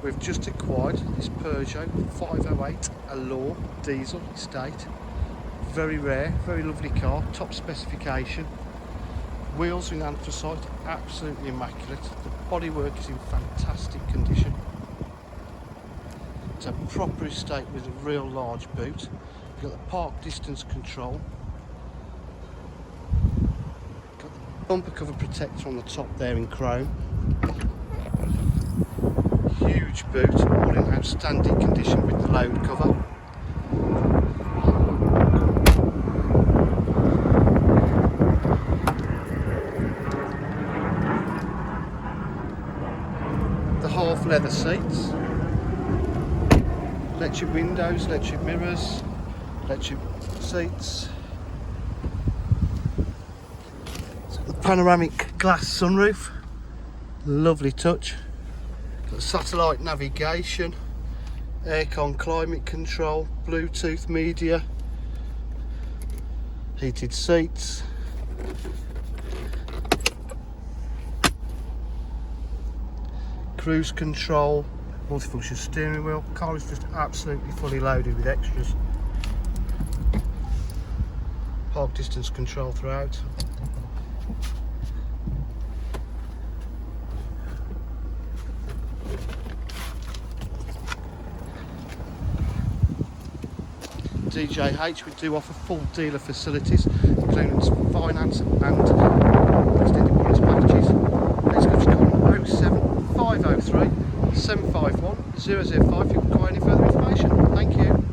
We've just acquired this Peugeot 508 Allure diesel estate. Very rare, very lovely car, top specification. Wheels in anthracite, absolutely immaculate. The bodywork is in fantastic condition. It's a proper estate with a real large boot. You've got the park distance control. Got the bumper cover protector on the top there in chrome. Huge boot, all in outstanding condition with the load cover. The half leather seats, electric windows, electric mirrors, electric seats. It's got the panoramic glass sunroof, lovely touch. Got satellite navigation, aircon climate control, Bluetooth media, heated seats. Cruise control, multifunction steering wheel. Car is just absolutely fully loaded with extras. Park distance control throughout. DJH, we do offer full dealer facilities, including finance and extended warranty packages. Please give us a call on 07503 751 005 if you require any further information. Thank you.